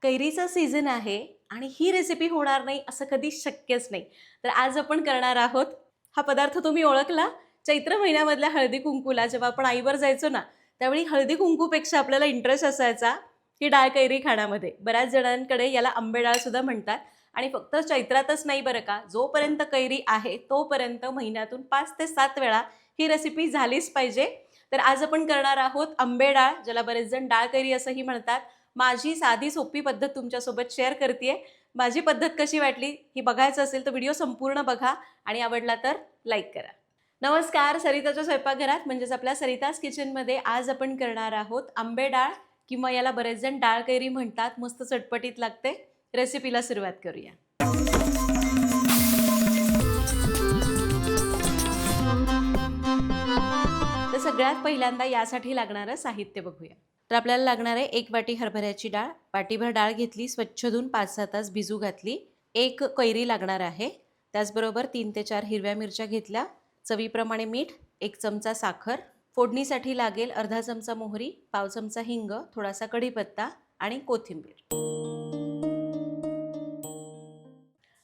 कैरीचा season आहे आणि ही recipe होणार नाही असं कधी शक्यच नाही. तर आज आपण करणार आहोत हा पदार्थ तुम्ही ओळखला? चैत्र महिन्यामधल्या हळदी-कुंकूला जेव्हा आपण आईवर जायचो ना, त्यावेळी हळदी-कुंकूपेक्षा आपल्याला इंटरेस्ट असायचा ही डाळ कैरी खाण्यामध्ये. बऱ्याच जणांकडे याला आंबेडाळ सुद्धा म्हणतात आणि फक्त चैत्रातच नाही बरं का, जोपर्यंत कैरी आहे तोपर्यंत महिन्यातून 5 ते 7 वेळा ही रेसिपी झालीच पाहिजे. तर आज आपण करणार आहोत आंबेडाळ, ज्याला बरेच जण डाळ कैरी असंही म्हणतात. माझी साधी सोपी पद्धत तुमच्यासोबत शेअर करतेय. माझी पद्धत कशी वाटली ही बघायचं असेल तर व्हिडिओ संपूर्ण बघा आणि आवडला तर लाईक करा. नमस्कार, सरिताच्या स्वयंपाकघरात म्हणजेच आपल्या सरिताज किचनमध्ये आज आपण करणार आहोत आंबे डाळ किंवा याला बरेच जण डाळ कैरी म्हणतात. मस्त चटपटीत लागते. रेसिपीला सुरुवात करूया. तर सगळ्यात पहिल्यांदा यासाठी लागणारं साहित्य बघूया. तर आपल्याला लागणार आहे 1 वाटी हरभऱ्याची डाळ. वाटीभर डाळ घेतली, स्वच्छ धुवून 5-6 तास भिजू घातली. 1 कैरी लागणार आहे. त्याचबरोबर 3 ते 4 हिरव्या मिरच्या घेतल्या. चवीप्रमाणे मीठ, 1 चमचा साखर. फोडणीसाठी लागेल अर्धा चमचा मोहरी, पाव चमचा हिंग, थोडासा कढीपत्ता आणि कोथिंबीर.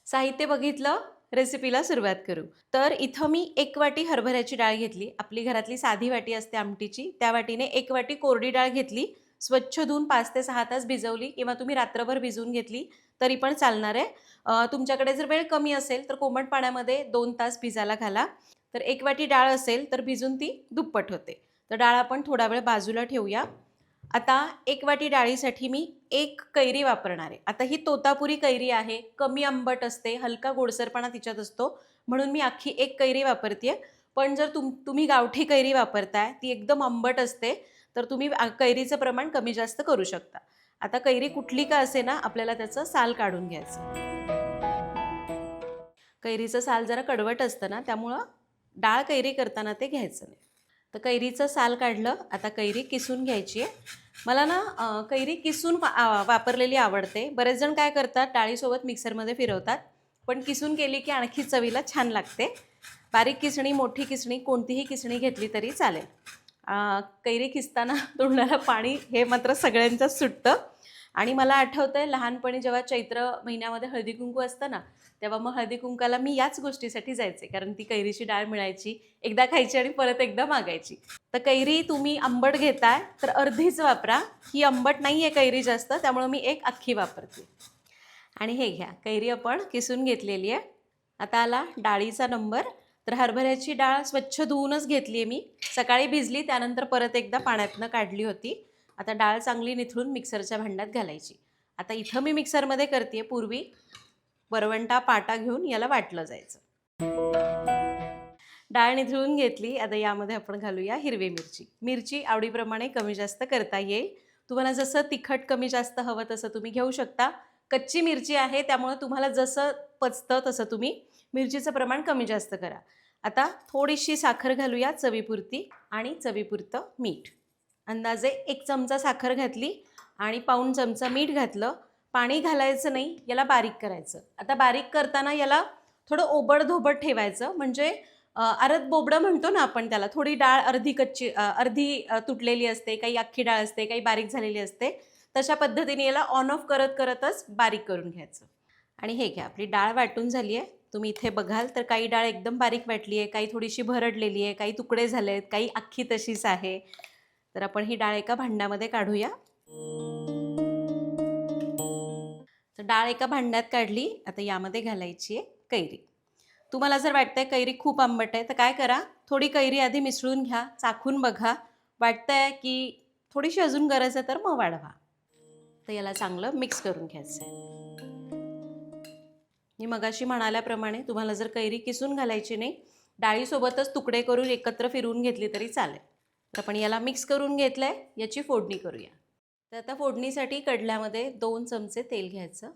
साहित्य बघितलं, रेसिपीला सुरुवात करू. तर इथं मी 1 वाटी हरभऱ्याची डाळ घेतली. आपली घरातली साधी वाटी असते आमटीची, त्या वाटीने 1 वाटी कोरडी डाळ घेतली. स्वच्छ धुवून 5 ते 6 तास भिजवली किंवा तुम्ही रात्रभर भिजवून घेतली तरी पण चालणार आहे. तुमच्याकडे जर वेळ कमी असेल तर कोमट पाण्यामध्ये 2 तास भिजायला घाला. तर 1 वाटी डाळ असेल तर भिजून ती दुप्पट होते. तर डाळ आपण थोडा वेळ बाजूला ठेवूया. आता 1 वाटी डाळीसाठी मी 1 कैरी वापरणार आहे. आता ही तोतापुरी कैरी आहे, कमी आंबट असते, हलका गोडसरपणा तिच्यात असतो, म्हणून मी अख्खी 1 कैरी वापरते. पण जर तुम्ही गावठी कैरी वापरताय, ती एकदम आंबट असते, तर तुम्ही कैरीचं प्रमाण कमी जास्त करू शकता. आता कैरी कुठली का असे ना, आपल्याला त्याचं साल काढून घ्यायचं. कैरीचं साल जरा कडवट असतं ना, त्यामुळं डाळ कैरी करताना ते घ्यायचं नाही. तर कैरीचं साल काढलं. आता कैरी किसून घ्यायची आहे. मला ना कैरी किसून वापरलेली आवडते. बरेच जण काय करतात, डाळीसोबत मिक्सरमध्ये फिरवतात, पण किसून केली की आणखी चवीला छान लागते. बारीक किसणी, मोठी किसणी, कोणतीही किसणी घेतली तरी चालेल. कैरी किसताना तोंडाला पाणी हे मात्र सगळ्यांचंच सुटतं. आणि मला आठवतं आहे लहानपणी जेव्हा चैत्र महिन्यामध्ये हळदी कुंकू असतं ना, तेव्हा मग हळदी कुंकाला मी याच गोष्टीसाठी जायचे, कारण ती कैरीची डाळ मिळायची. एकदा खायची आणि परत एकदा मागायची. तर कैरी तुम्ही आंबट घेताय तर अर्धीच वापरा. ही आंबट नाही आहे कैरी जास्त, त्यामुळे मी 1 अख्खी वापरते. आणि हे घ्या, कैरी आपण किसून घेतलेली आहे. आता आला डाळीचा नंबर. तर हरभऱ्याची डाळ स्वच्छ धुवूनच घेतली आहे मी. सकाळी भिजली, त्यानंतर परत एकदा पाण्यातनं काढली होती. आता डाळ चांगली निथळून मिक्सरच्या भांड्यात घालायची. आता इथं मी मिक्सरमध्ये करते आहे. पूर्वी वरवंटा पाटा घेऊन याला वाटलं जायचं. डाळ निथळून घेतली. आता यामध्ये आपण घालूया हिरवी मिरची. मिरची आवडीप्रमाणे कमी जास्त करता येईल. तुम्हाला जसं तिखट कमी जास्त हवं तसं तुम्ही घेऊ शकता. कच्ची मिरची आहे, त्यामुळे तुम्हाला जसं पचतं तसं तुम्ही मिरचीचं प्रमाण कमी जास्त करा. आता थोडीशी साखर घालूया चवीपुरती आणि चवीपुरतं मीठ. अंदाजे 1 चमचा साखर घातली आणि पाऊण चमचा मीठ घातलं. पाणी घालायचं नाही, याला बारीक करायचं. आता बारीक करताना याला थोडं ओबडधोबड ठेवायचं, म्हणजे अरद बोबडं म्हणतो ना आपण त्याला. थोडी डाळ अर्धी कच्ची, अर्धी तुटलेली असते, काही अख्खी डाळ असते, काही बारीक झालेली असते. तशा पद्धतीने याला ऑन ऑफ करत करतच बारीक करून घ्यायचं. आणि हे घ्या, आपली डाळ वाटून झाली आहे. तुम्ही इथे बघाल तर काही डाळ एकदम बारीक वाटली आहे, काही थोडीशी भरडलेली आहे, काही तुकडे झाले आहेत, काही अख्खी तशीच आहे. तर आपण ही डाळ एका भांड्यामध्ये काढूया. तर डाळ एका भांड्यात काढली. आता यामध्ये घालायची आहे कैरी. तुम्हाला जर वाटतंय कैरी खूप आंबट आहे तर काय करा, थोडी कैरी आधी मिसळून घ्या, चाखून बघा. वाटतंय की थोडीशी अजून गरज आहे तर मग वाढवा. तर याला चांगलं मिक्स करून घ्यायचं आहे. मी मगाशी म्हणाल्याप्रमाणे तुम्हाला जर कैरी किसून घालायची नाही, डाळीसोबतच तुकडे करून एकत्र फिरवून घेतली तरी चालेल. तर आपण याला मिक्स करून घेतलं आहे. याची फोडणी करूया. तर आता फोडणीसाठी कढल्यामध्ये 2 चमचे तेल घ्यायचं.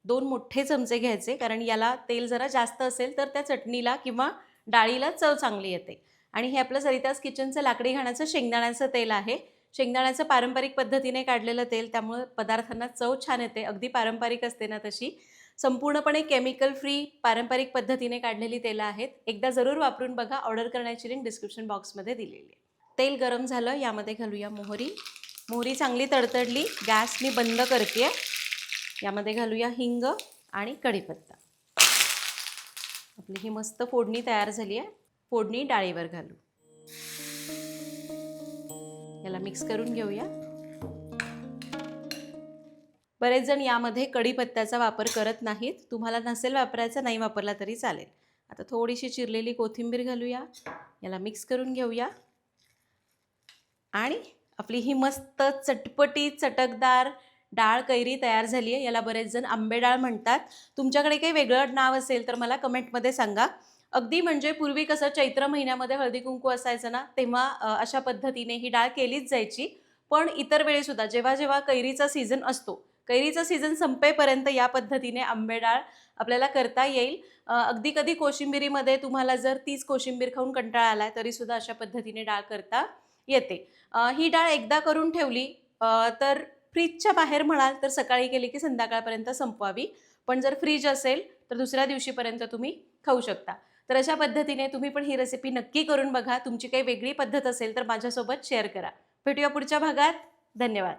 2 मोठे चमचे घ्यायचे, कारण याला तेल जरा जास्त असेल तर त्या चटणीला किंवा डाळीला चव चांगली येते. आणि हे आपलं सरिताज किचनचं लाकडी घाण्याचं शेंगदाण्याचं तेल आहे. शेंगदाण्याचं पारंपरिक पद्धतीने काढलेलं तेल, त्यामुळे पदार्थांना चव छान येते. अगदी पारंपरिक असते ना तशी. संपूर्णपणे केमिकल फ्री पारंपरिक पद्धतीने काढलेली तेलं आहेत. एकदा जरूर वापरून बघा. ऑर्डर करण्याची लिंक डिस्क्रिप्शन बॉक्समध्ये दिलेली आहे. तेल गरम झालं, यामध्ये घालूया मोहरी. मोहरी चांगली तडतडली. गॅस मी बंद करते. यामध्ये घालूया हिंग आणि कढीपत्ता. आपली ही मस्त फोडणी तयार झाली आहे. फोडणी डाळीवर घालू. याला मिक्स करून घेऊया. बरेच जण यामध्ये कढीपत्त्याचा वापर करत नाहीत. तुम्हाला नसेल वापरायचा, नाही वापरला तरी चालेल. आता थोडीशी चिरलेली कोथिंबीर घालूया. याला मिक्स करून घेऊया. आणि आपली ही मस्त चटपटी चटकदार डाळ कैरी तयार झाली आहे. याला बरेच जण आंबे डाळ म्हणतात. तुमच्याकडे काही वेगळं नाव असेल तर मला कमेंटमध्ये सांगा. अगदी म्हणजे पूर्वी कसं चैत्र महिन्यामध्ये हळदी कुंकू असायचं ना, तेव्हा अशा पद्धतीने ही डाळ केलीच जायची. पण इतर वेळेसुद्धा जेव्हा जेव्हा कैरीचा सीझन असतो, कैरीचा सीझन संपेपर्यंत या पद्धतीने आंबे डाळ आपल्याला करता येईल. अगदी कधी कोशिंबिरीमध्ये तुम्हाला जर तीच कोशिंबीर खाऊन कंटाळा आला तरीसुद्धा अशा पद्धतीने डाळ करता येते. ही डाळ एकदा करून ठेवली तर फ्रीजच्या बाहेर म्हणाल तर सकाळी केली की संध्याकाळपर्यंत संपवावी. पण जर फ्रीज असेल तर दुसऱ्या दिवशीपर्यंत तुम्ही खाऊ शकता. तर अशा पद्धतीने तुम्ही पण ही रेसिपी नक्की करून बघा. तुमची काही वेगळी पद्धत असेल तर माझ्यासोबत शेअर करा. भेटूया पुढच्या भागात. धन्यवाद.